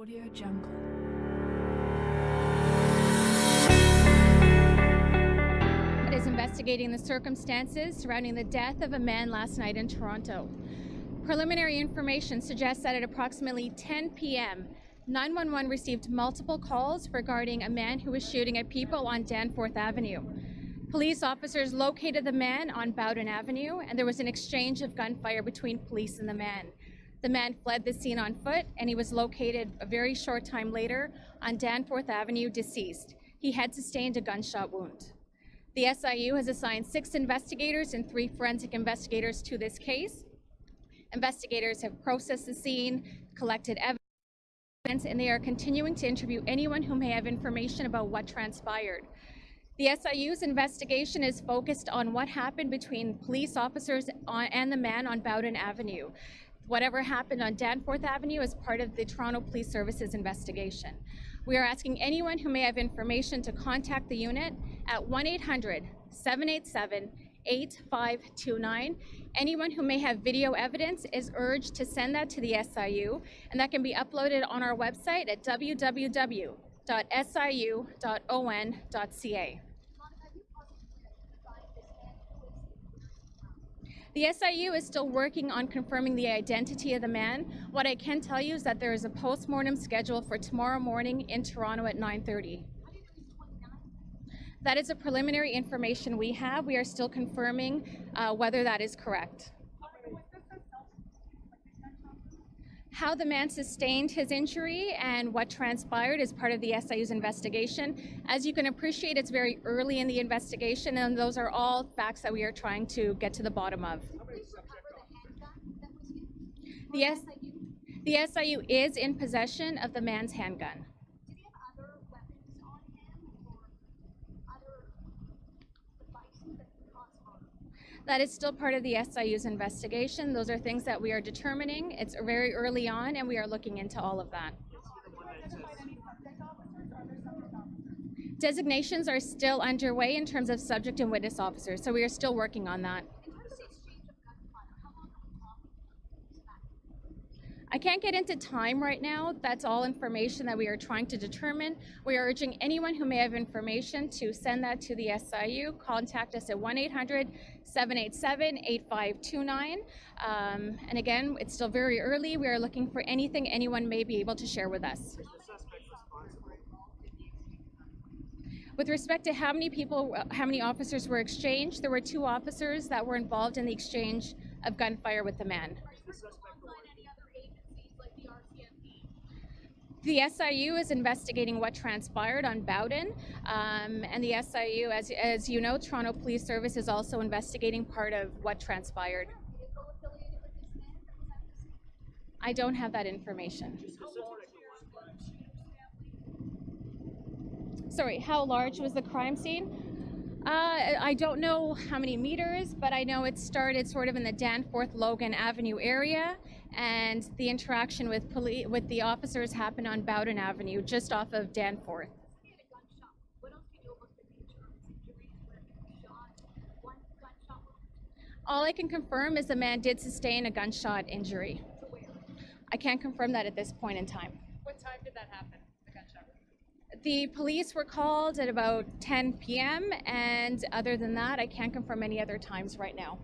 Audio Jungle. It is investigating the circumstances surrounding the death of a man last night in Toronto. Preliminary information suggests that at approximately 10 p.m., 911 received multiple calls regarding a man who was shooting at people on Danforth Avenue. Police officers located the man on Bowden Avenue, and there was an exchange of gunfire between police and the man. The man fled the scene on foot, and he was located a very short time later on Danforth Avenue, deceased. He had sustained a gunshot wound. The SIU has assigned 6 investigators and 3 forensic investigators to this case. Investigators have processed the scene, collected evidence, and they are continuing to interview anyone who may have information about what transpired. The SIU's investigation is focused on what happened between police officers and the man on Bowden Avenue. Whatever happened on Danforth Avenue is part of the Toronto Police Service's investigation. We are asking anyone who may have information to contact the unit at 1-800-787-8529. Anyone who may have video evidence is urged to send that to the SIU, and that can be uploaded on our website at www.siu.on.ca. The SIU is still working on confirming the identity of the man. What I can tell you is that there is a post-mortem scheduled for tomorrow morning in Toronto at 9:30. That is a preliminary information we have. We are still confirming whether that is correct. How the man sustained his injury and what transpired is part of the SIU's investigation. As you can appreciate, it's very early in the investigation, and those are all facts that we are trying to get to the bottom of. The SIU is in possession of the man's handgun. Did he have other weapons on him or other devices that could cause harm? That is still part of the SIU's investigation. Those are things that we are determining. It's very early on, and we are looking into all of that. Designations are still underway in terms of subject and witness officers, so we are still working on that. In terms of the exchange of gunfire, how long are we talking about? I can't get into time right now. That's all information that we are trying to determine. We are urging anyone who may have information to send that to the SIU. Contact us at 1-800-787-8529. And again, it's still very early. We are looking for anything anyone may be able to share with us. With respect to how many officers were exchanged, there were 2 officers that were involved in the exchange of gunfire with the man. The SIU is investigating what transpired on Bowden, and the SIU, as you know, Toronto Police Service is also investigating part of what transpired. I don't have that information. Sorry, how large was the crime scene? I don't know how many meters, but I know it started sort of in the Danforth-Logan Avenue area, and the interaction with the officers happened on Bowden Avenue, just off of Danforth. He had a gunshot. What else do you know about the nature of his injuries? Where he was shot? One gunshot wound? All I can confirm is the man did sustain a gunshot injury. To where? I can't confirm that at this point in time. What time did that happen, the gunshot wound? The police were called at about 10 p.m. and other than that, I can't confirm any other times right now.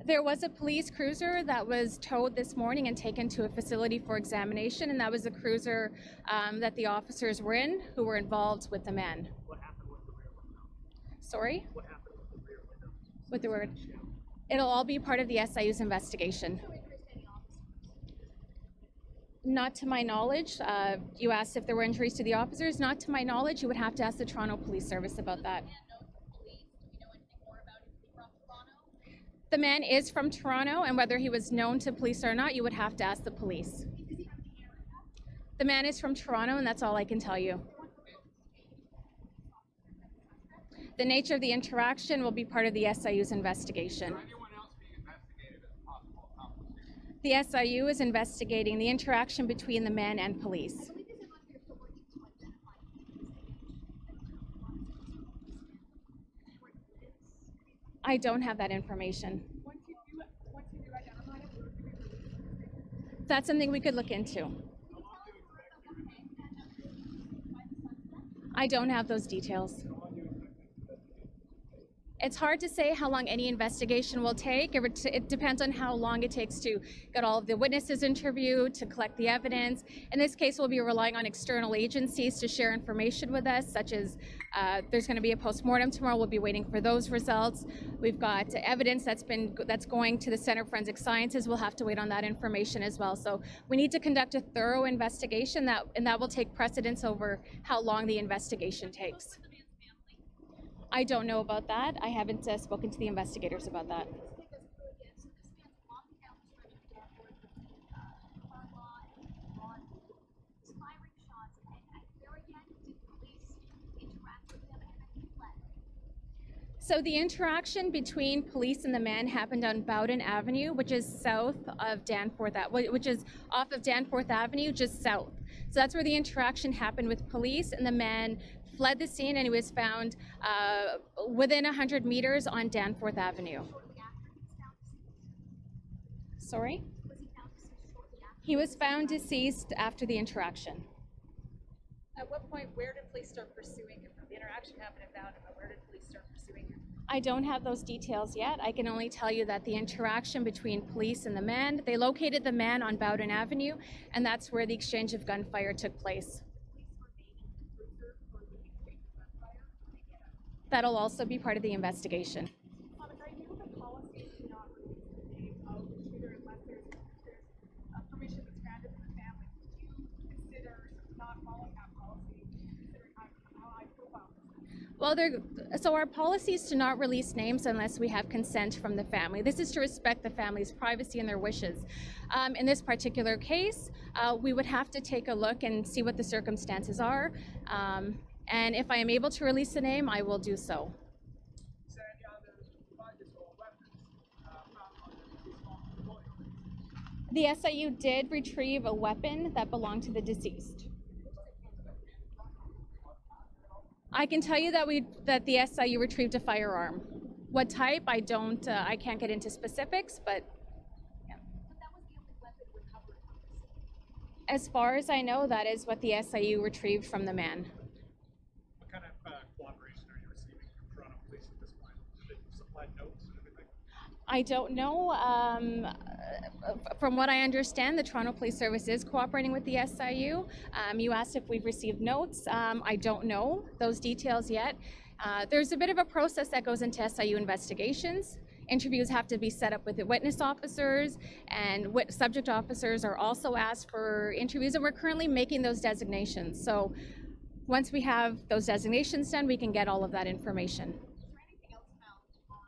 There was a police cruiser that was towed this morning and taken to a facility for examination, and that was the cruiser that the officers were in who were involved with the man. What happened with the rear window? Sorry? What happened with the rear window? With the word? It'll all be part of the SIU's investigation. Not to my knowledge. You asked if there were injuries to the officers. Not to my knowledge. You would have to ask the Toronto Police Service about that. The man is from Toronto, and whether he was known to police or not, you would have to ask the police. The man is from Toronto, and that's all I can tell you. The nature of the interaction will be part of the SIU's investigation. The SIU is investigating the interaction between the man and police. I don't have that information. That's something we could look into. I don't have those details. It's hard to say how long any investigation will take. It depends on how long it takes to get all of the witnesses interviewed, to collect the evidence. In this case, we'll be relying on external agencies to share information with us, such as there's going to be a postmortem tomorrow. We'll be waiting for those results. We've got evidence that's going to the Center of Forensic Sciences. We'll have to wait on that information as well. So we need to conduct a thorough investigation, and that will take precedence over how long the investigation takes. I don't know about that. I haven't spoken to the investigators about that. So the interaction between police and the man happened on Bowden Avenue, which is south of Danforth, which is off of Danforth Avenue, just south. So that's where the interaction happened with police, and the man fled the scene, and he was found within 100 meters on Danforth Avenue. Sorry? He was found deceased after the interaction. At what point, where did police start pursuing him? The interaction happened in Bowden, but where did police start pursuing him? I don't have those details yet. I can only tell you that the interaction between police and the man, they located the man on Bowden Avenue, and that's where the exchange of gunfire took place. That'll also be part of the investigation. Are you the policy to not release the name of the shooter unless there's permission that's granted to the family? Do you consider not following that policy, considering how high profile? Well, so our policy is to not release names unless we have consent from the family. This is to respect the family's privacy and their wishes. In this particular case, we would have to take a look and see what the circumstances are. And if I am able to release a name, I will do so. Is there any other devices or weapons found on the deceased memorial? The SIU did retrieve a weapon that belonged to the deceased. I can tell you that the SIU retrieved a firearm. What type, I can't get into specifics, but yeah. But that was the only weapon recovered from the scene. As far as I know, that is what the SIU retrieved from the man. What kind of collaboration are you receiving from Toronto Police at this point? Do they supply notes and everything? I don't know. From what I understand, the Toronto Police Service is cooperating with the SIU. You asked if we've received notes. I don't know those details yet. There's a bit of a process that goes into SIU investigations. Interviews have to be set up with the witness officers, and subject officers are also asked for interviews, and we're currently making those designations. So once we have those designations done, we can get all of that information. Is there anything else found on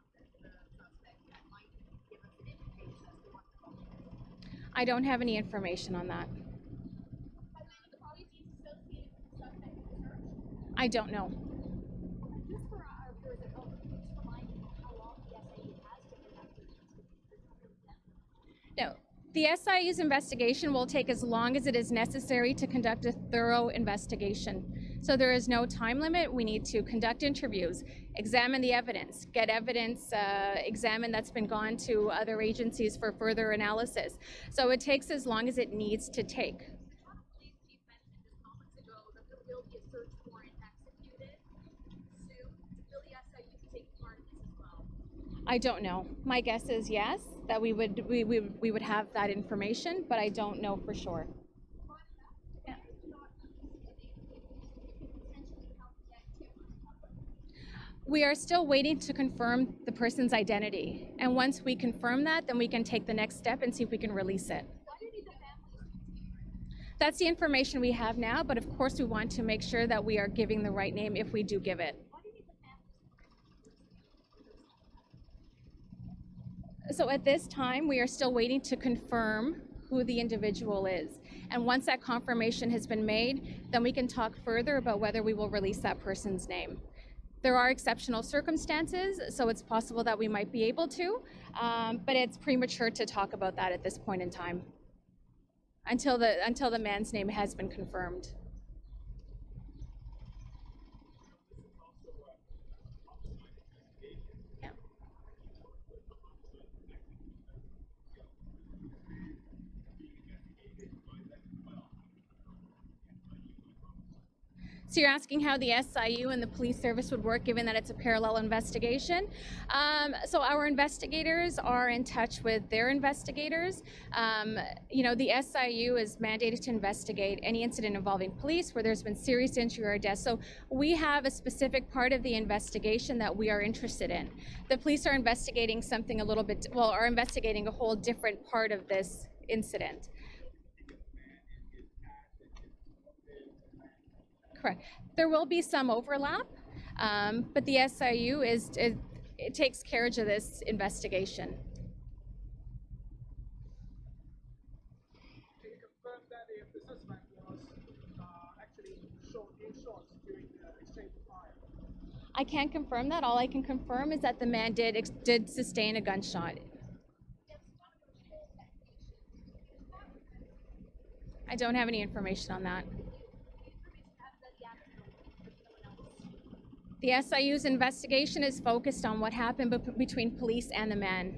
the suspect that might give us an indication as to what the motive is? I don't have any information on that. Have any of the policies associated with the suspect in the search? I don't know. Just for our viewers at home, can you just remind me how long the SIU has to conduct this investigation? No. The SIU's investigation will take as long as it is necessary to conduct a thorough investigation. So there is no time limit. We need to conduct interviews, examine the evidence, get evidence examined that's been gone to other agencies for further analysis. So it takes as long as it needs to take. The Toronto Police Chief mentioned just moments ago that there will be a search warrant executed soon. Will the SIU be taking part in this as well? I don't know. My guess is yes, that we would have that information, but I don't know for sure. Yeah. We are still waiting to confirm the person's identity. And once we confirm that, then we can take the next step and see if we can release it. Why do you need the family? That's the information we have now, but of course we want to make sure that we are giving the right name if we do give it. Why do you need the family? So at this time, we are still waiting to confirm who the individual is. And once that confirmation has been made, then we can talk further about whether we will release that person's name. There are exceptional circumstances, so it's possible that we might be able to, but it's premature to talk about that at this point in time, until the man's name has been confirmed. Yeah. So you're asking how the SIU and the police service would work given that it's a parallel investigation. So our investigators are in touch with their investigators. The SIU is mandated to investigate any incident involving police where there's been serious injury or death. So we have a specific part of the investigation that we are interested in. The police are investigating something are investigating a whole different part of this incident. Correct. There will be some overlap, but the SIU it takes carriage of this investigation. Can you confirm that if the suspect was actually shot in shots during the exchange of fire? I can't confirm that. All I can confirm is that the man did sustain a gunshot. I don't have any information on that. The SIU's investigation is focused on what happened between police and the man.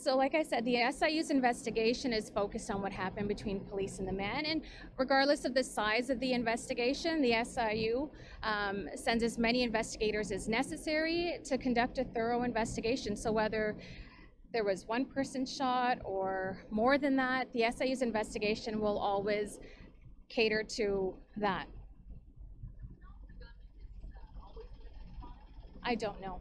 So like I said, the SIU's investigation is focused on what happened between police and the man, and regardless of the size of the investigation, the SIU sends as many investigators as necessary to conduct a thorough investigation. So whether there was one person shot or more than that, the SIU's investigation will always cater to that. I don't know.